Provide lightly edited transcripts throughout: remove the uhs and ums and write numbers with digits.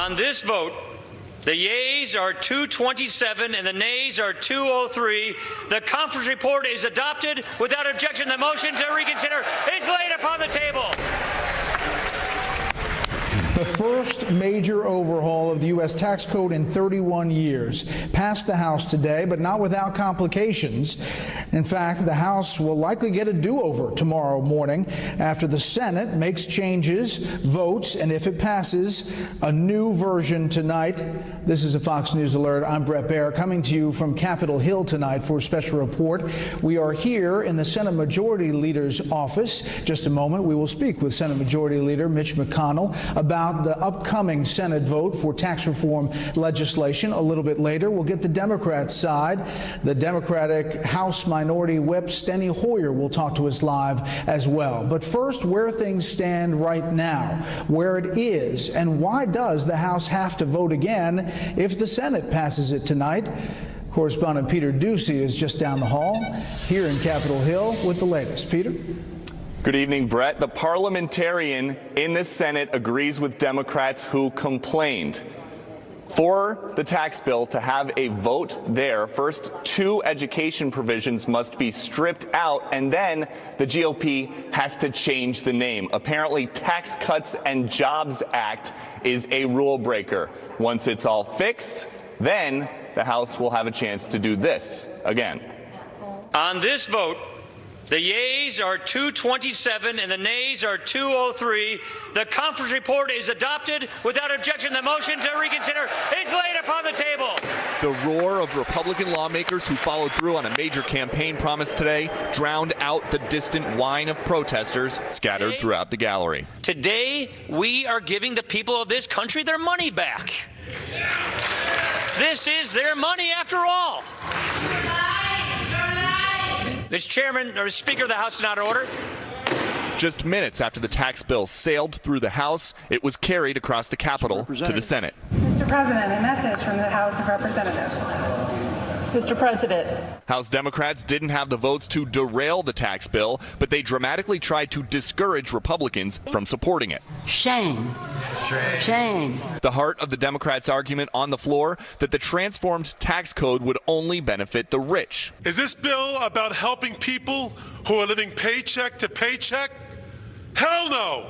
On this vote, the yeas are 227 and the nays are 203. The conference report is adopted without objection. The motion to reconsider is laid upon the table. The first major overhaul of the U.S. tax code in 31 years passed the House today, but not without complications. In fact, the House will likely get a do-over tomorrow morning after the Senate makes changes, votes, and if it passes, a new version tonight. This is a Fox News Alert. I'm Bret Baier, coming to you from Capitol Hill tonight for a special report. We are here in the Senate Majority Leader's office. Just a moment, we will speak with Senate Majority Leader Mitch McConnell about the upcoming Senate vote for tax reform legislation. A little bit later, we'll get the Democrat side. The Democratic House Minority Whip, Steny Hoyer, will talk to us live as well. But first, where things stand right now, where it is, and why does the House have to vote again if the Senate passes it tonight? Correspondent Peter Ducey is just down the hall here in Capitol Hill with the latest. Peter? Good evening, Brett. The parliamentarian in the Senate agrees with Democrats who complained. For the tax bill to have a vote there, first 2 education provisions must be stripped out, and then the GOP has to change the name. Apparently, Tax Cuts and Jobs Act is a rule breaker. Once it's all fixed, then the House will have a chance to do this again. On this vote, the yeas are 227 and the nays are 203. The conference report is adopted without objection. The motion to reconsider is laid upon the table. The roar of Republican lawmakers who followed through on a major campaign promise today drowned out the distant whine of protesters scattered throughout the gallery. Today, we are giving the people of this country their money back. This is their money after all. Mr. Chairman, or Speaker of the House is not in order. Just minutes after the tax bill sailed through the House, it was carried across the Capitol to the Senate. Mr. President, a message from the House of Representatives. Mr. President. House Democrats didn't have the votes to derail the tax bill, but they dramatically tried to discourage Republicans from supporting it. Shame. Shame. Shame. The heart of the Democrats' argument on the floor that the transformed tax code would only benefit the rich. Is this bill about helping people who are living paycheck to paycheck? Hell no.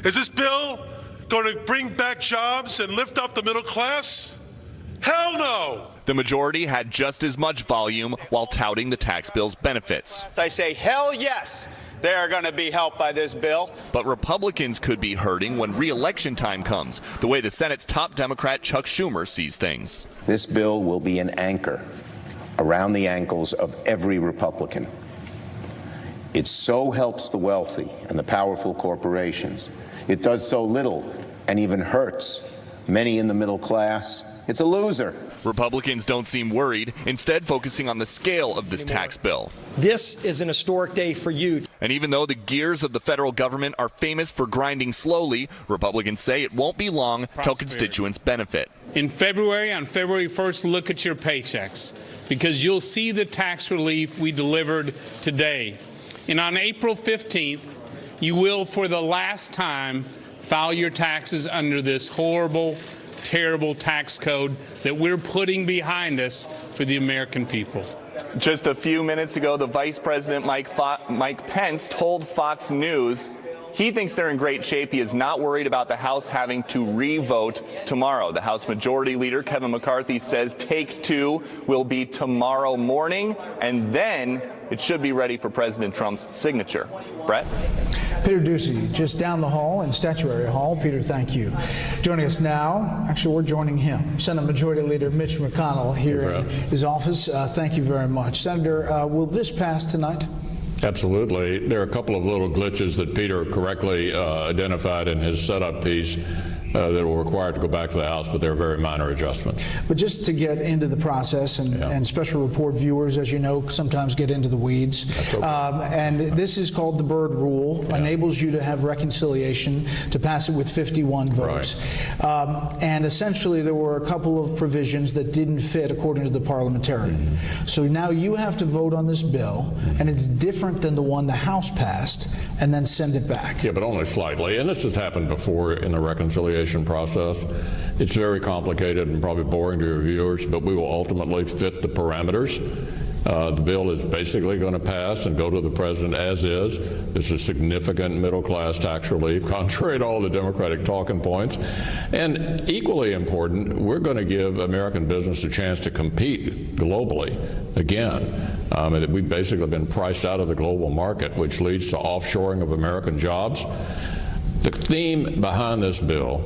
Is this bill going to bring back jobs and lift up the middle class? Hell no. The majority had just as much volume while touting the tax bill's benefits. I say, hell yes, they are going to be helped by this bill. But Republicans could be hurting when re-election time comes, the way the Senate's top Democrat Chuck Schumer sees things. This bill will be an anchor around the ankles of every Republican. It so helps the wealthy and the powerful corporations. It does so little and even hurts many in the middle class. It's a loser. Republicans don't seem worried, instead focusing on the scale of this tax bill. This is an historic day for you. And even though the gears of the federal government are famous for grinding slowly, Republicans say it won't be long till constituents benefit. In February, on February 1st, look at your paychecks, because you'll see the tax relief we delivered today. And on April 15th, you will, for the last time, file your taxes under this horrible, terrible tax code that we're putting behind us for the American people. Just a few minutes ago, the Vice President Mike Pence told Fox News he thinks they're in great shape. He is not worried about the House having to re-vote tomorrow. The House Majority Leader, Kevin McCarthy, says take 2 will be tomorrow morning, and then it should be ready for President Trump's signature. Brett? Peter Ducey, just down the hall in Statuary Hall. Peter, thank you. Joining us now, actually, we're joining him, Senate Majority Leader Mitch McConnell here in his office. Thank you very much. Senator, will this pass tonight? Absolutely. There are a couple of little glitches that Peter correctly identified in his setup piece that will require it to go back to the House, but they're very minor adjustments. But just to get into the process, and special report viewers, as you know, sometimes get into the weeds. Okay. And this is called the Byrd Rule, enables you to have reconciliation, to pass it with 51 votes. Right. And essentially there were a couple of provisions that didn't fit according to the parliamentarian. So now you have to vote on this bill, and it's different than the one the House passed, and then send it back. Yeah, but only slightly. And this has happened before in the reconciliation reconciliation process. It's very complicated and probably boring to your viewers, but we will ultimately fit the parameters. The bill is basically going to pass and go to the president as is. It's a significant middle-class tax relief, contrary to all the Democratic talking points. And equally important, we're going to give American business a chance to compete globally again. We've basically been priced out of the global market, which leads to offshoring of American jobs. The theme behind this bill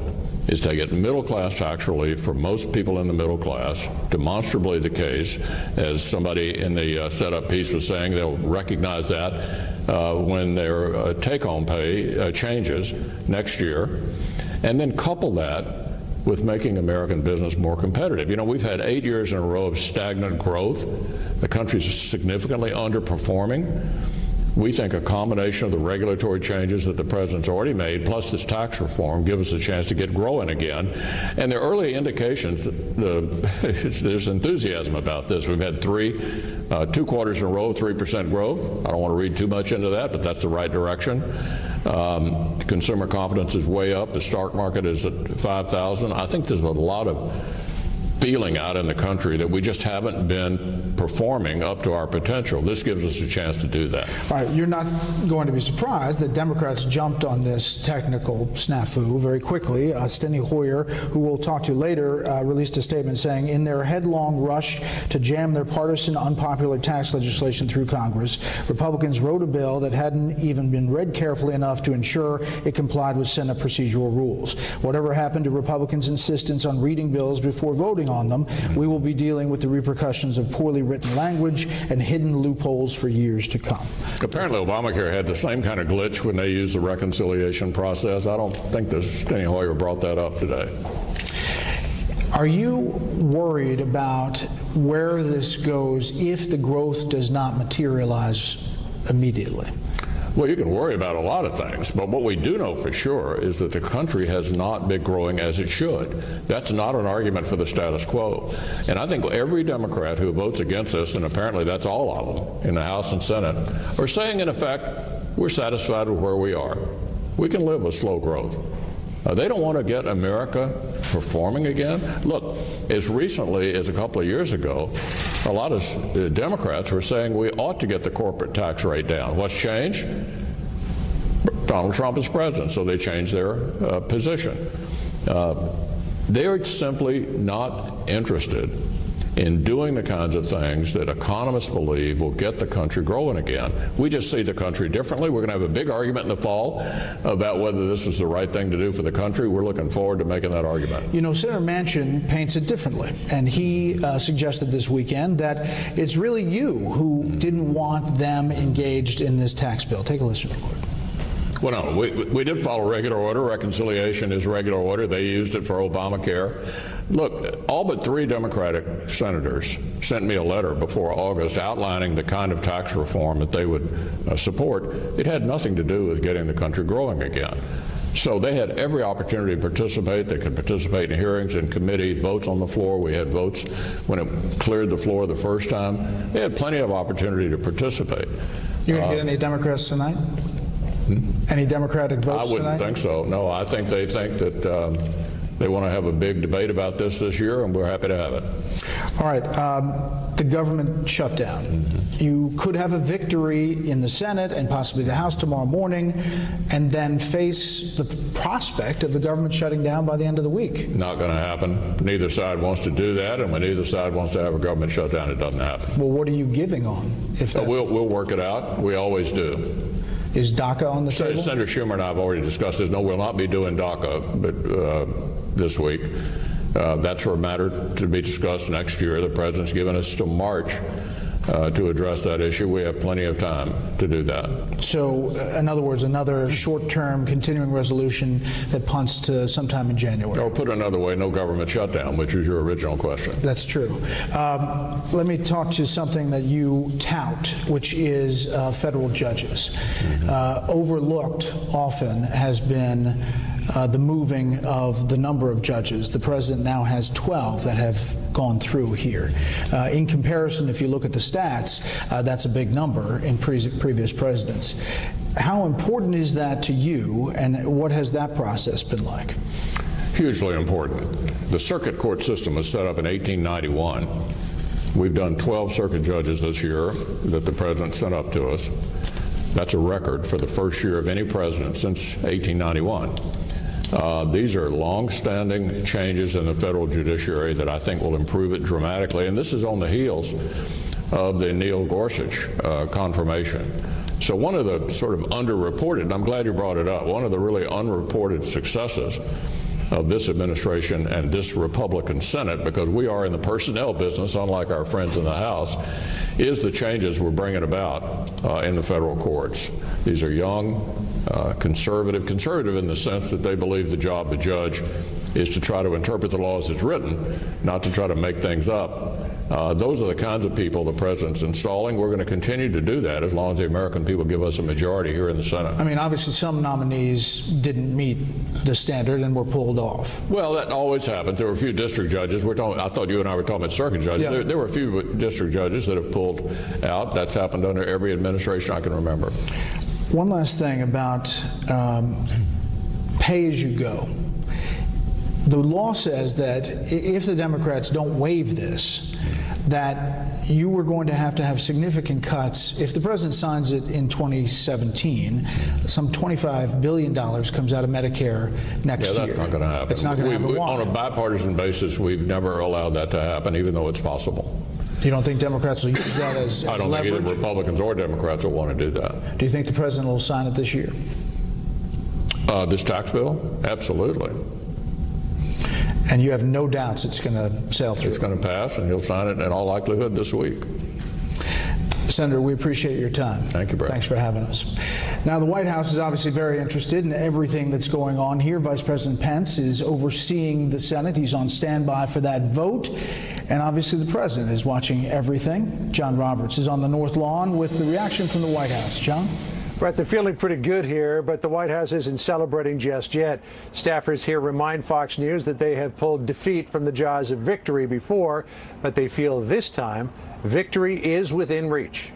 is to get middle-class tax relief for most people in the middle class, demonstrably the case. As somebody in the setup piece was saying, they'll recognize that when their take-home pay changes next year, and then couple that with making American business more competitive. You know, we've had 8 years in a row of stagnant growth. The country's significantly underperforming. We think a combination of the regulatory changes that the president's already made, plus this tax reform, give us a chance to get growing again. And the early indications, there's enthusiasm about this. We've had 2 quarters in a row, 3% growth. I don't want to read too much into that, but that's the right direction. Consumer confidence is way up. The stock market is at 5,000. I think there's a lot of feeling out in the country that we just haven't been performing up to our potential. This gives us a chance to do that. All right, you're not going to be surprised that Democrats jumped on this technical snafu very quickly. Steny Hoyer, who we'll talk to later, released a statement saying, in their headlong rush to jam their partisan, unpopular tax legislation through Congress, Republicans wrote a bill that hadn't even been read carefully enough to ensure it complied with Senate procedural rules. Whatever happened to Republicans' insistence on reading bills before voting on them, we will be dealing with the repercussions of poorly written language and hidden loopholes for years to come. Apparently Obamacare had the same kind of glitch when they used the reconciliation process. I don't think that Steny Hoyer brought that up today. Are you worried about where this goes if the growth does not materialize immediately? Well, you can worry about a lot of things, but what we do know for sure is that the country has not been growing as it should. That's not an argument for the status quo. And I think every Democrat who votes against this, and apparently that's all of them in the House and Senate, are saying, in effect, we're satisfied with where we are. We can live with slow growth. They don't want to get America performing again. Look, as recently as a couple of years ago, a lot of Democrats were saying we ought to get the corporate tax rate down. What's changed? Donald Trump is president, so they changed their position. They're simply not interested in doing the kinds of things that economists believe will get the country growing again. We just see the country differently. We're going to have a big argument in the fall about whether this is the right thing to do for the country. We're looking forward to making that argument. You know, Senator Manchin paints it differently, and he suggested this weekend that it's really you who didn't want them engaged in this tax bill. Take a listen real quick. Well, no, we did follow regular order. Reconciliation is regular order. They used it for Obamacare. Look, all but 3 Democratic senators sent me a letter before August outlining the kind of tax reform that they would support. It had nothing to do with getting the country growing again. So they had every opportunity to participate. They could participate in hearings and committee votes on the floor. We had votes when it cleared the floor the first time. They had plenty of opportunity to participate. You're going to get any Democrats tonight? Any Democratic votes tonight? I wouldn't think so. No, I think they think that they want to have a big debate about this year, and we're happy to have it. All right. The government shutdown. You could have a victory in the Senate and possibly the House tomorrow morning, and then face the prospect of the government shutting down by the end of the week. Not going to happen. Neither side wants to do that, and when neither side wants to have a government shutdown, it doesn't happen. Well, what are you giving on? If that's... We'll work it out. We always do. Is DACA on the table? Senator Schumer and I have already discussed this. No, we'll not be doing DACA but, this week. That's a matter to be discussed next year. The president's given us till March to address that issue. We have plenty of time to do that. So, in other words, another short-term continuing resolution that punts to sometime in January. Or put another way, no government shutdown, which was your original question. That's true. Let me talk to something that you tout, which is federal judges. Overlooked often has been the moving of the number of judges. The president now has 12 that have gone through here. In comparison, if you look at the stats, that's a big number in previous presidents. How important is that to you, and what has that process been like? hugely important. The circuit court system was set up in 1891. We've done 12 circuit judges this year that the president sent up to us. That's a record for the first year of any president since 1891. These are long-standing changes in the federal judiciary that I think will improve it dramatically, and this is on the heels of the Neil Gorsuch confirmation. So one of the sort of underreported, and I'm glad you brought it up, one of the really unreported successes of this administration and this Republican Senate, because we are in the personnel business, unlike our friends in the House, is the changes we're bringing about in the federal courts. These are young, conservative in the sense that they believe the job of the judge is to try to interpret the law as it's written, not to try to make things up. Those are the kinds of people the president's installing. We're going to continue to do that as long as the American people give us a majority here in the Senate. I mean, obviously some nominees didn't meet the standard and were pulled off. Well, that always happens. There were a few district judges. I thought you and I were talking about circuit judges. Yeah. There were a few district judges that have pulled out. That's happened under every administration I can remember. One last thing about pay as you go. The law says that if the Democrats don't waive this, that you were going to have significant cuts. If the president signs it in 2017, some $25 billion comes out of Medicare next year. Yeah, that's not going to happen. It's not going to happen. On a bipartisan basis, we've never allowed that to happen, even though it's possible. You don't think Democrats will use that as I don't leverage? think either Republicans or Democrats will want to do that. Do you think the president will sign it this year? This tax bill? Absolutely. And you have no doubts it's going to sail through? It's going to pass, and he'll sign it in all likelihood this week. Senator, we appreciate your time. Thank you, Brett. Thanks for having us. Now, the White House is obviously very interested in everything that's going on here. Vice President Pence is overseeing the Senate. He's on standby for that vote. And obviously the president is watching everything. John Roberts is on the North Lawn with the reaction from the White House. John? Brett, they're feeling pretty good here, but the White House isn't celebrating just yet. Staffers here remind Fox News that they have pulled defeat from the jaws of victory before, but they feel this time victory is within reach.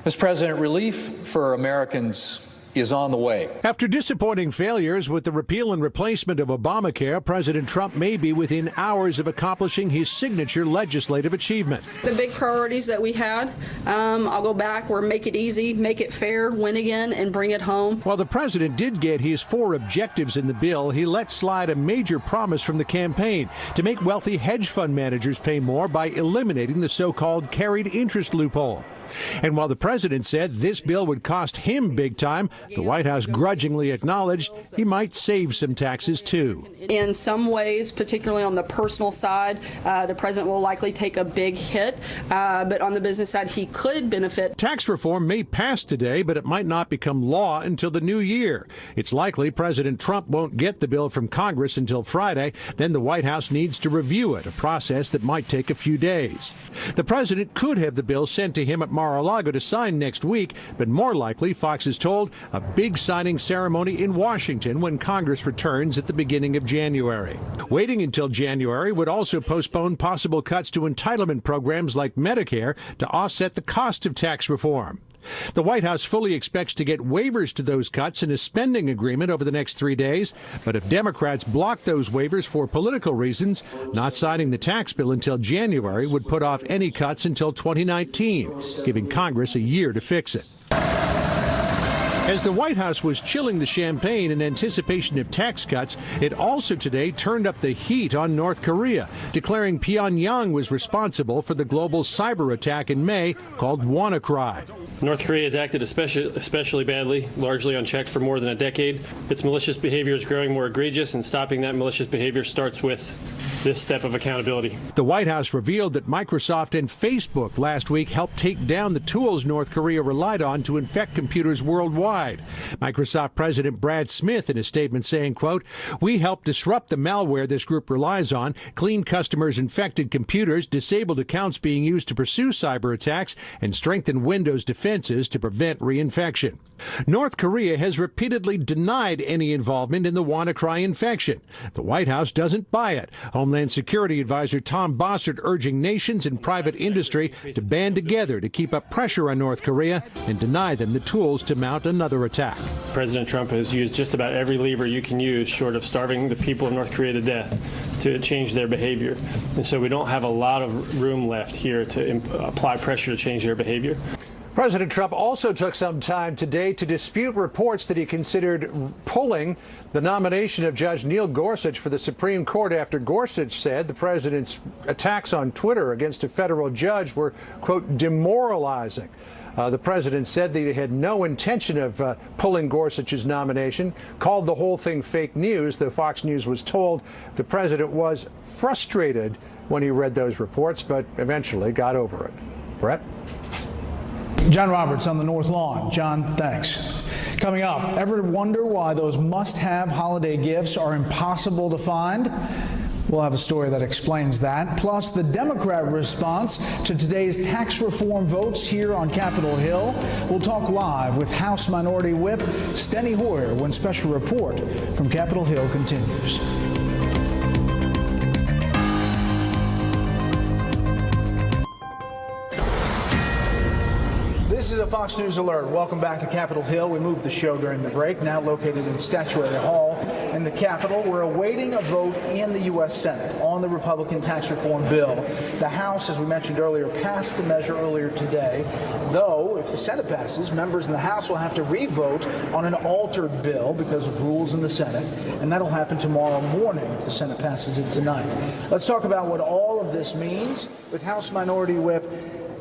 Mr. President, relief for Americans is on the way. After disappointing failures with the repeal and replacement of Obamacare, President Trump may be within hours of accomplishing his signature legislative achievement. The big priorities that we had, I'll go back, were make it easy, make it fair, win again, and bring it home. While the president did get his 4 objectives in the bill, he let slide a major promise from the campaign to make wealthy hedge fund managers pay more by eliminating the so-called carried interest loophole. And while the president said this bill would cost him big time, the White House grudgingly acknowledged he might save some taxes, too. In some ways, particularly on the personal side, the president will likely take a big hit, but on the business side, he could benefit. Tax reform may pass today, but it might not become law until the new year. It's likely President Trump won't get the bill from Congress until Friday. Then the White House needs to review it, a process that might take a few days. The president could have the bill sent to him at Mar-a-Lago to sign next week, but more likely, Fox is told, a big signing ceremony in Washington when Congress returns at the beginning of January. Waiting until January would also postpone possible cuts to entitlement programs like Medicare to offset the cost of tax reform. The White House fully expects to get waivers to those cuts in a spending agreement over the next 3 days. But if Democrats block those waivers for political reasons, not signing the tax bill until January would put off any cuts until 2019, giving Congress a year to fix it. As the White House was chilling the champagne in anticipation of tax cuts, it also today turned up the heat on North Korea, declaring Pyongyang was responsible for the global cyber attack in May called WannaCry. North Korea has acted especially badly, largely unchecked for more than a decade. Its malicious behavior is growing more egregious, and stopping that malicious behavior starts with this step of accountability. The White House revealed that Microsoft and Facebook last week helped take down the tools North Korea relied on to infect computers worldwide. Microsoft President Brad Smith in a statement saying, quote, "We helped disrupt the malware this group relies on, clean customers' infected computers, disabled accounts being used to pursue cyber attacks, and strengthen Windows defenses to prevent reinfection." North Korea has repeatedly denied any involvement in the WannaCry infection. The White House doesn't buy it. Homeland Security Advisor Tom Bossert urging nations and private industry to band together to keep up pressure on North Korea and deny them the tools to mount another another attack. President Trump has used just about every lever you can use, short of starving the people of North Korea to death, to change their behavior. And so we don't have a lot of room left here to apply pressure to change their behavior. President Trump also took some time today to dispute reports that he considered pulling the nomination of Judge Neil Gorsuch for the Supreme Court after Gorsuch said the president's attacks on Twitter against a federal judge were, quote, demoralizing. The president said that he had no intention of pulling Gorsuch's nomination, called the whole thing fake news, though Fox News was told the president was frustrated when he read those reports, but eventually got over it. Brett? John Roberts on the North Lawn. John, thanks. Coming up, ever wonder why those must-have holiday gifts are impossible to find? We'll have a story that explains that. Plus, the Democrat response to today's tax reform votes here on Capitol Hill. We'll talk live with House Minority Whip Steny Hoyer when Special Report from Capitol Hill continues. This is a Fox News alert. Welcome back to Capitol Hill. We moved the show during the break, now located in Statuary Hall in the Capitol. We're awaiting a vote in the U.S. Senate on the Republican tax reform bill. The House, as we mentioned earlier, passed the measure earlier today. Though, if the Senate passes, members in the House will have to re-vote on an altered bill because of rules in the Senate, and that'll happen tomorrow morning if the Senate passes it tonight. Let's talk about what all of this means with House Minority Whip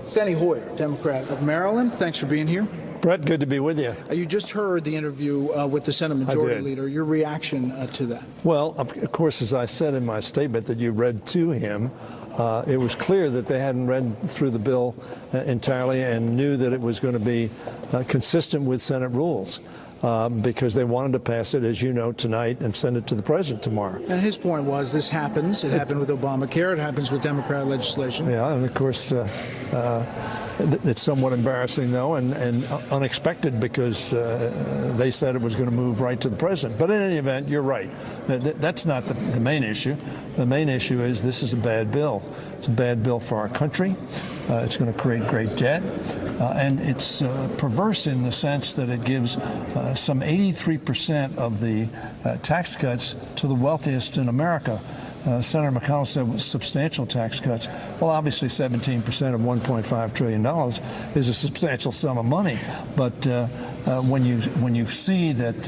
Steny Hoyer, Democrat of Maryland. Thanks for being here. Brett, good to be with you. You just heard the interview with the Senate Majority Leader. Your reaction to that? Well, of course, as I said in my statement that you read to him, it was clear that they hadn't read through the bill entirely and knew that it was going to be consistent with Senate rules. Because they wanted to pass it, as you know, tonight and send it to the president tomorrow. And his point was this happens. It happened with Obamacare. It happens with Democrat legislation. Yeah, and of course, it's somewhat embarrassing, though, and unexpected because they said it was going to move right to the president. But in any event, you're right. That's not the main issue. The main issue is this is a bad bill. It's a bad bill for our country. It's going to create great debt. And it's perverse in the sense that it gives some 83% of the tax cuts to the wealthiest in America. Senator McConnell said it was substantial tax cuts. Well, obviously 17% of $1.5 trillion is a substantial sum of money. But when you see that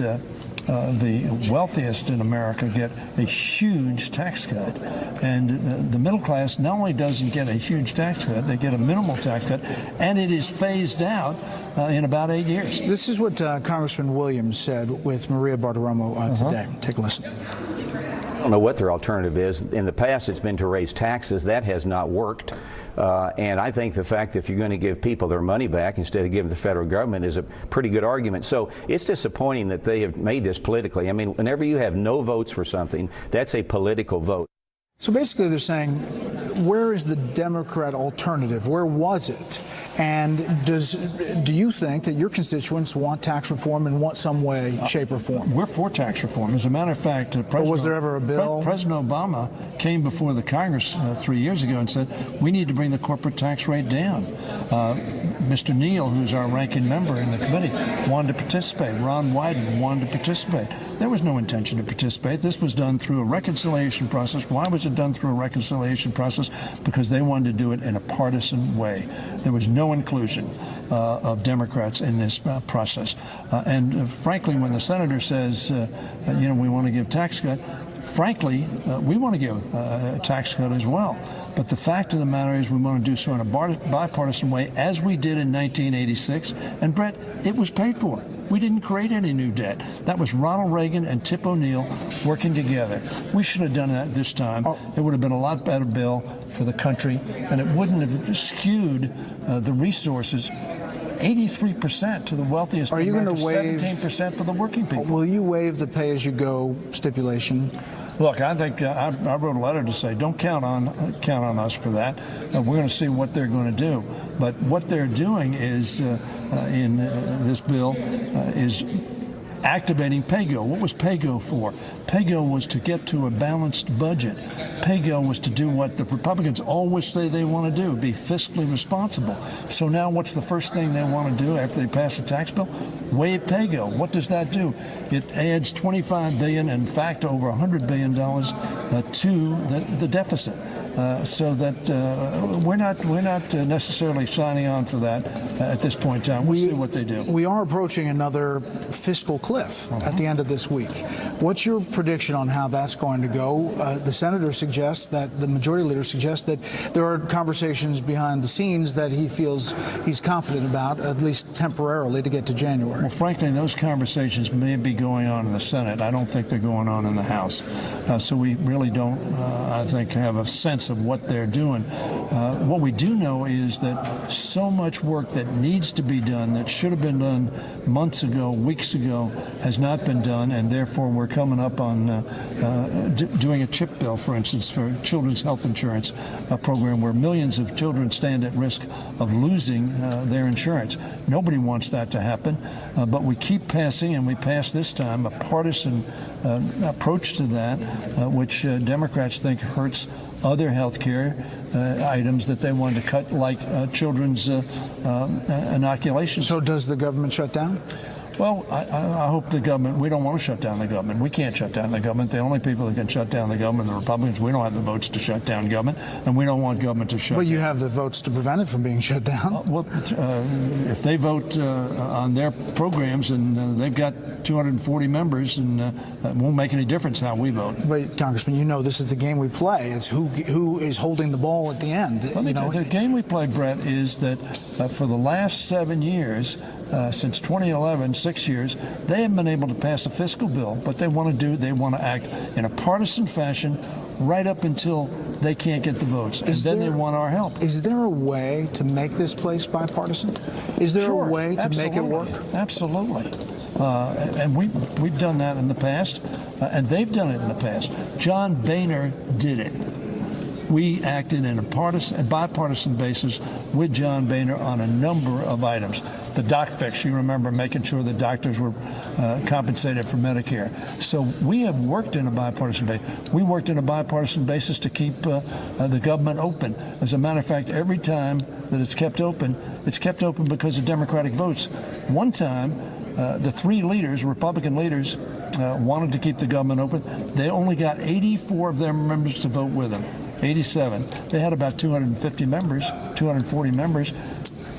the wealthiest in America get a huge tax cut, and the middle class not only doesn't get a huge tax cut, they get a minimal tax cut, and it is phased out in about 8 years. This is what Congressman Williams said with Maria Bartiromo today. Take a listen. I don't know what their alternative is. In the past, it's been to raise taxes. That has not worked. And I think the fact that if you're going to give people their money back instead of giving the federal government is a pretty good argument. So it's disappointing that they have made this politically. I mean, whenever you have no votes for something, that's a political vote. So basically they're saying, where is the Democrat alternative? Where was it? And do you think that your constituents want tax reform in some way, shape, or form? We're for tax reform. As a matter of fact, was there ever a bill? President Obama came before the Congress 3 years ago and said, we need to bring the corporate tax rate down. Mr. Neal, who's our ranking member in the committee, wanted to participate. Ron Wyden wanted to participate. There was no intention to participate. This was done through a reconciliation process. Why was it done through a reconciliation process? Because they wanted to do it in a partisan way. There was no inclusion of Democrats in this process. And frankly, when the senator says, we want to give tax cut, frankly, we want to give a tax cut as well. But the fact of the matter is we want to do so in a bipartisan way, as we did in 1986. And, Brett, it was paid for. We didn't create any new debt. That was Ronald Reagan and Tip O'Neill working together. We should have done that this time. It would have been a lot better bill for the country, and it wouldn't have skewed the resources 83% to the wealthiest. Are you going to waive 17% for the working people? Will you waive the pay-as-you-go stipulation? Look, I think I wrote a letter to say don't count on us for that. We're going to see what they're going to do. But what they're doing is in this bill is activating PAYGO. What was PAYGO for? PAYGO was to get to a balanced budget. PAYGO was to do what the Republicans always say they want to do, be fiscally responsible. So now what's the first thing they want to do after they pass a tax bill? Waive PAYGO. What does that do? It adds $25 billion, in fact, over $100 billion to the deficit. So that we're not necessarily signing on for that at this point in time. We'll see what they do. We are approaching another fiscal cliff at the end of this week. What's your prediction on how that's going to go? The senator suggests that the majority leader suggests that there are conversations behind the scenes that he feels he's confident about, at least temporarily, to get to January. Well, frankly, those conversations may be going on in the Senate. I don't think they're going on in the House. So we really don't, I think, have a sense of what they're doing. What we do know is that so much work that needs to be done, that should have been done months ago, weeks ago, has not been done, and therefore we're coming up on doing a chip bill, for instance, for children's health insurance, a program where millions of children stand at risk of losing their insurance. Nobody wants that to happen, but we keep passing, and we pass this time a partisan approach to that, which Democrats think hurts other health care items that they wanted to cut, like children's inoculations. So does the government shut down? Well, I hope the government, we don't want to shut down the government. We can't shut down the government. The only people that can shut down the government are the Republicans. We don't have the votes to shut down government, and we don't want government to shut down. But you have the votes to prevent it from being shut down. Well, if they vote on their programs, and they've got 240 members, and it won't make any difference how we vote. But, Congressman, you know this is the game we play, is who is holding the ball at the end. The game we play, Brett, is that for the last 7 years, since 2011, 6 years, they haven't been able to pass a fiscal bill, but they want to act in a partisan fashion right up until they can't get the votes, and then they want our help. Is there a way to make this place bipartisan? Is there a way to make it work? Absolutely. And we've done that in the past, and they've done it in the past. John Boehner did it. We acted in a bipartisan basis with John Boehner on a number of items. The doc fix, you remember, making sure the doctors were compensated for Medicare. So we have worked in a bipartisan basis. We worked in a bipartisan basis to keep the government open. As a matter of fact, every time that it's kept open because of Democratic votes. One time, the three leaders, Republican leaders, wanted to keep the government open. They only got 84 of their members to vote with them. 87. They had about 250 members, 240 members.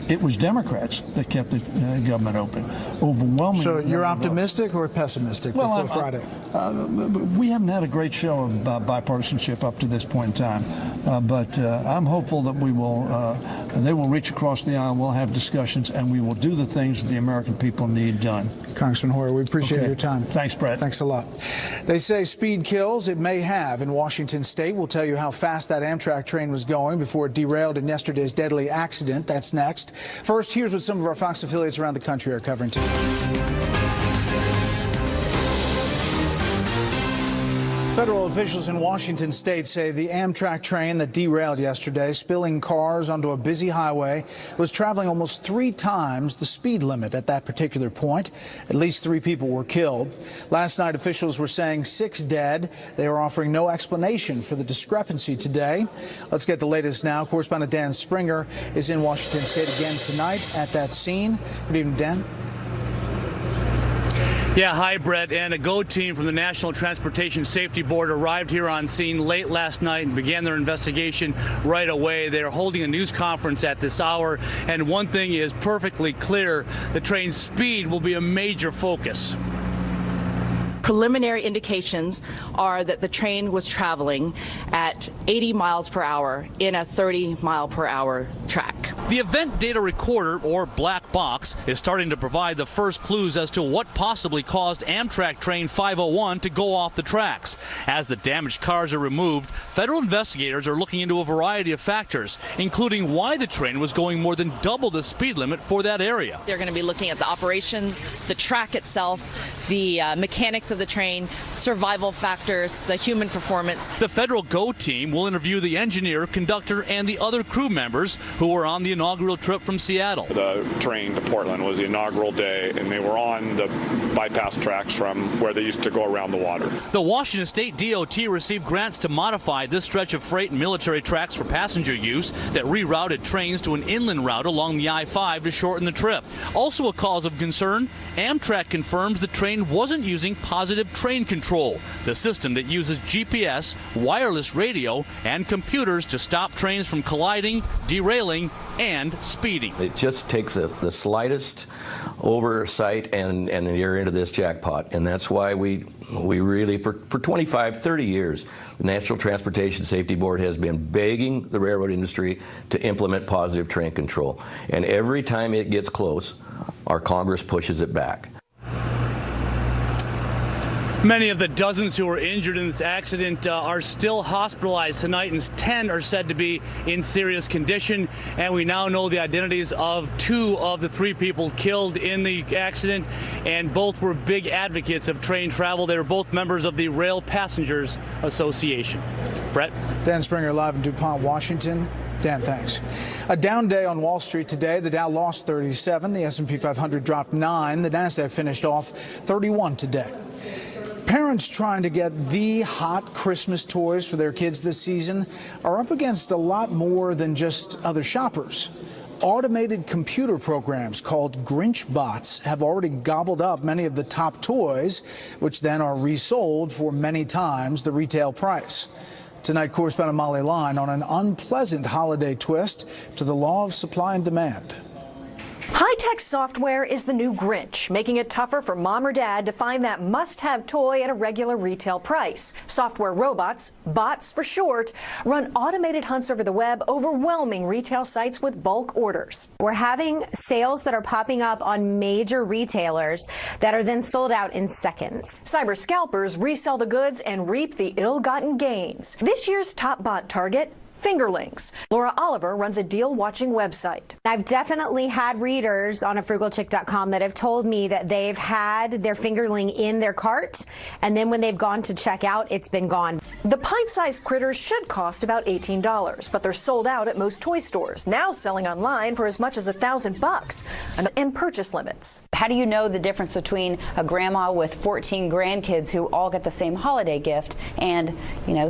It was Democrats that kept the government open. Overwhelmingly. So you're optimistic or pessimistic before Friday? We haven't had a great show of bipartisanship up to this point in time, but I'm hopeful that they will reach across the aisle. We'll have discussions, and we will do the things that the American people need done. Congressman Hoyer, we appreciate your time. Thanks, Brett. Thanks a lot. They say speed kills. It may have in Washington State. We'll tell you how fast that Amtrak train was going before it derailed in yesterday's deadly accident. That's next. First, here's what some of our Fox affiliates around the country are covering today. Federal officials in Washington state say the Amtrak train that derailed yesterday, spilling cars onto a busy highway, was traveling almost 3 times the speed limit at that particular point. At least 3 people were killed. Last night, officials were saying 6 dead. They are offering no explanation for the discrepancy today. Let's get the latest now. Correspondent Dan Springer is in Washington state again tonight at that scene. Good evening, Dan. Yeah, hi, Brett. And a GO team from the National Transportation Safety Board arrived here on scene late last night and began their investigation right away. They're holding a news conference at this hour. And one thing is perfectly clear: the train's speed will be a major focus. Preliminary indications are that the train was traveling at 80 miles per hour in a 30-mile-per-hour track. The event data recorder, or black box, is starting to provide the first clues as to what possibly caused Amtrak train 501 to go off the tracks. As the damaged cars are removed, federal investigators are looking into a variety of factors, including why the train was going more than double the speed limit for that area. They're going to be looking at the operations, the track itself, the mechanics of the train, survival factors, the human performance. The federal GO team will interview the engineer, conductor, and the other crew members who were on the inaugural trip from Seattle. The train to Portland was the inaugural day, and they were on the bypass tracks from where they used to go around the water. The Washington State DOT received grants to modify this stretch of freight and military tracks for passenger use that rerouted trains to an inland route along the I-5 to shorten the trip. Also a cause of concern, Amtrak confirms the train wasn't using positive train control, the system that uses GPS, wireless radio, and computers to stop trains from colliding, derailing, and speeding. It just takes the slightest oversight and you're into this jackpot. And that's why we really, for 25, 30 years, the National Transportation Safety Board has been begging the railroad industry to implement positive train control. And every time it gets close, our Congress pushes it back. Many of the dozens who were injured in this accident are still hospitalized tonight, and 10 are said to be in serious condition. And we now know the identities of 2 of the 3 people killed in the accident, and both were big advocates of train travel. They were both members of the Rail Passengers Association. Brett? Dan Springer live in DuPont, Washington. Dan, thanks. A down day on Wall Street today. The Dow lost 37. The S&P 500 dropped 9. The Nasdaq finished off 31 today. Parents trying to get the hot Christmas toys for their kids this season are up against a lot more than just other shoppers. Automated computer programs called Grinch bots have already gobbled up many of the top toys, which then are resold for many times the retail price. Tonight, correspondent Molly Line on an unpleasant holiday twist to the law of supply and demand. High-tech software is the new Grinch, making it tougher for mom or dad to find that must-have toy at a regular retail price. Software robots, bots for short, run automated hunts over the web, overwhelming retail sites with bulk orders. We're having sales that are popping up on major retailers that are then sold out in seconds. Cyber scalpers resell the goods and reap the ill-gotten gains. This year's top bot target, Fingerlings. Laura Oliver runs a deal-watching website. I've definitely had readers on a frugalchick.com that have told me that they've had their fingerling in their cart, and then when they've gone to check out, it's been gone. The pint-sized critters should cost about $18, but they're sold out at most toy stores, now selling online for as much as $1,000 and purchase limits. How do you know the difference between a grandma with 14 grandkids who all get the same holiday gift and,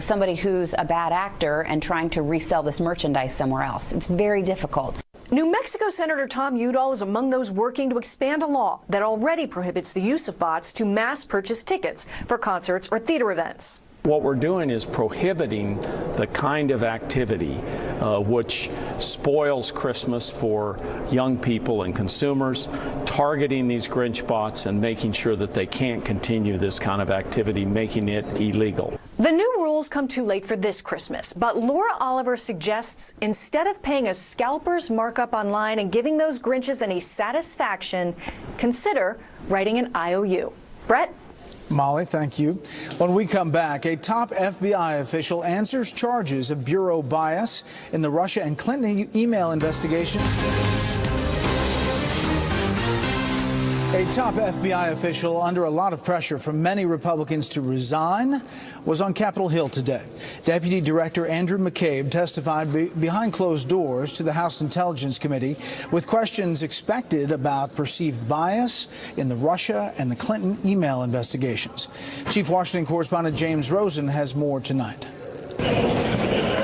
somebody who's a bad actor and trying to resell this merchandise somewhere else? It's very difficult. New Mexico Senator Tom Udall is among those working to expand a law that already prohibits the use of bots to mass purchase tickets for concerts or theater events. What we're doing is prohibiting the kind of activity which spoils Christmas for young people and consumers, targeting these Grinch bots and making sure that they can't continue this kind of activity, making it illegal. The new rules come too late for this Christmas, but Laura Oliver suggests instead of paying a scalper's markup online and giving those Grinches any satisfaction, consider writing an IOU. Brett? Molly, thank you. When we come back, a top FBI official answers charges of bureau bias in the Russia and Clinton email investigation. A top FBI official under a lot of pressure from many Republicans to resign was on Capitol Hill today. Deputy Director Andrew McCabe testified behind closed doors to the House Intelligence Committee with questions expected about perceived bias in the Russia and the Clinton email investigations. Chief Washington correspondent James Rosen has more tonight.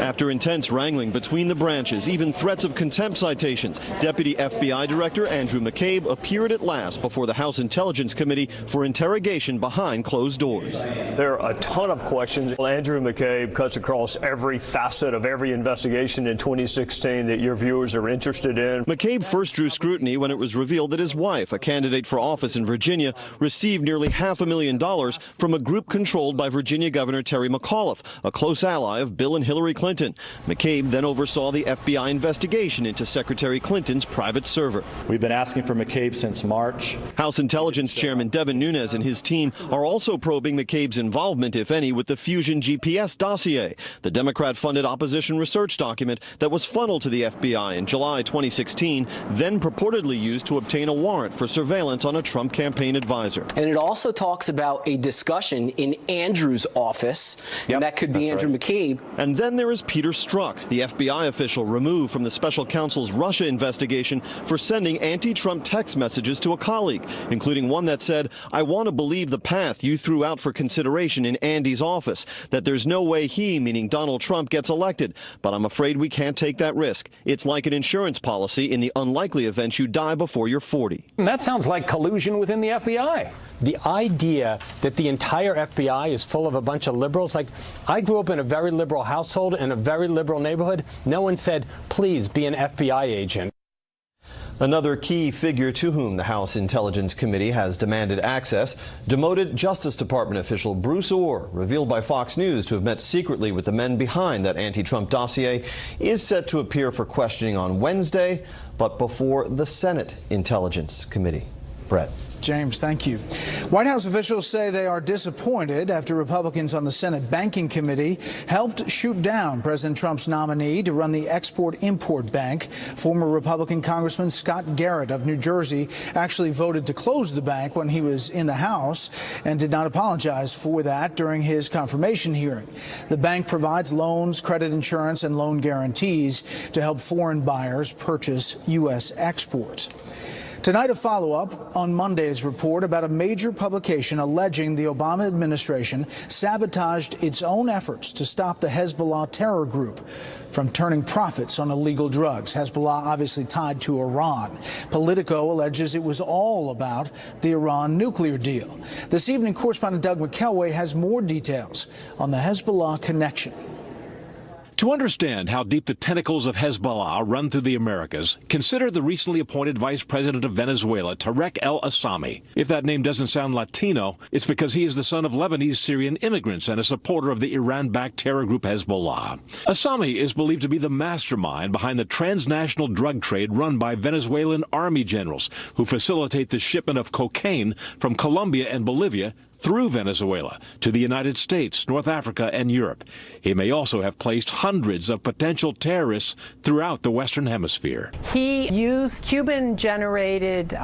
After intense wrangling between the branches, even threats of contempt citations, Deputy FBI Director Andrew McCabe appeared at last before the House Intelligence Committee for interrogation behind closed doors. There are a ton of questions. Andrew McCabe cuts across every facet of every investigation in 2016 that your viewers are interested in. McCabe first drew scrutiny when it was revealed that his wife, a candidate for office in Virginia, received nearly $500,000 from a group controlled by Virginia Governor Terry McAuliffe, a close ally of Bill and Hillary Clinton. Clinton. McCabe then oversaw the FBI investigation into Secretary Clinton's private server. We've been asking for McCabe since March. House Intelligence Chairman Devin Nunes and his team are also probing McCabe's involvement, if any, with the Fusion GPS dossier, the Democrat-funded opposition research document that was funneled to the FBI in July 2016, then purportedly used to obtain a warrant for surveillance on a Trump campaign advisor. And it also talks about a discussion in Andrew's office, and that could be Andrew McCabe. And then there is Peter Strzok, the FBI official removed from the special counsel's Russia investigation for sending anti-Trump text messages to a colleague, including one that said, "I want to believe the path you threw out for consideration in Andy's office, that there's no way he," meaning Donald Trump, "gets elected. But I'm afraid we can't take that risk. It's like an insurance policy in the unlikely event you die before you're 40. That sounds like collusion within the FBI. The idea that the entire FBI is full of a bunch of liberals, like I grew up in a very liberal household in a very liberal neighborhood. No one said, please be an FBI agent. Another key figure to whom the House Intelligence Committee has demanded access, demoted Justice Department official Bruce Orr, revealed by Fox News to have met secretly with the men behind that anti-Trump dossier, is set to appear for questioning on Wednesday, but before the Senate Intelligence Committee. Brett. James, thank you. White House officials say they are disappointed after Republicans on the Senate Banking Committee helped shoot down President Trump's nominee to run the Export-Import Bank. Former Republican Congressman Scott Garrett of New Jersey actually voted to close the bank when he was in the House and did not apologize for that during his confirmation hearing. The bank provides loans, credit insurance, and loan guarantees to help foreign buyers purchase U.S. exports. Tonight, a follow-up on Monday's report about a major publication alleging the Obama administration sabotaged its own efforts to stop the Hezbollah terror group from turning profits on illegal drugs. Hezbollah obviously tied to Iran. Politico alleges it was all about the Iran nuclear deal. This evening, correspondent Doug McKelway has more details on the Hezbollah connection. To understand how deep the tentacles of Hezbollah run through the Americas, consider the recently appointed Vice President of Venezuela, Tarek el-Assami. If that name doesn't sound Latino, it's because he is the son of Lebanese Syrian immigrants and a supporter of the Iran-backed terror group Hezbollah. Assami is believed to be the mastermind behind the transnational drug trade run by Venezuelan army generals who facilitate the shipment of cocaine from Colombia and Bolivia through Venezuela to the United States, North Africa, and Europe. He may also have placed hundreds of potential terrorists throughout the Western Hemisphere. He used Cuban-generated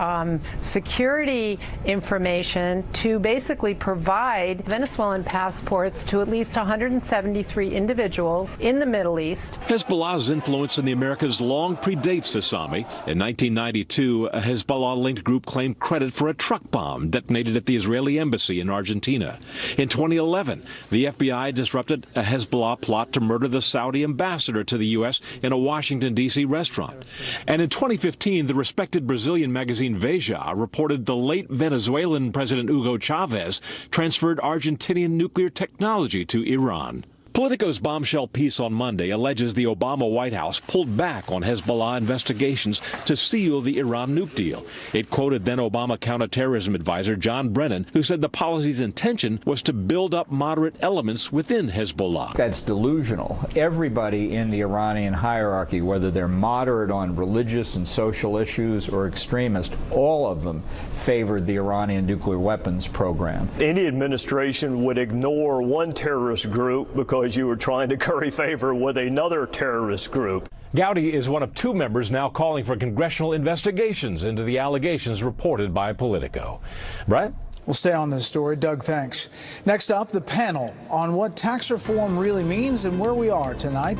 security information to basically provide Venezuelan passports to at least 173 individuals in the Middle East. Hezbollah's influence in the Americas long predates Assami. In 1992, a Hezbollah-linked group claimed credit for a truck bomb detonated at the Israeli embassy in Argentina. In 2011, the FBI disrupted a Hezbollah plot to murder the Saudi ambassador to the U.S. in a Washington, D.C. restaurant. And in 2015, the respected Brazilian magazine Veja reported the late Venezuelan President Hugo Chavez transferred Argentinian nuclear technology to Iran. Politico's bombshell piece on Monday alleges the Obama White House pulled back on Hezbollah investigations to seal the Iran nuke deal. It quoted then Obama counterterrorism advisor John Brennan, who said the policy's intention was to build up moderate elements within Hezbollah. That's delusional. Everybody in the Iranian hierarchy, whether they're moderate on religious and social issues or extremist, all of them favored the Iranian nuclear weapons program. Any administration would ignore one terrorist group because you were trying to curry favor with another terrorist group. Gowdy is one of two members now calling for congressional investigations into the allegations reported by Politico. Brett? We'll stay on this story. Doug, thanks. Next up, the panel on what tax reform really means and where we are tonight.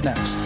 Next.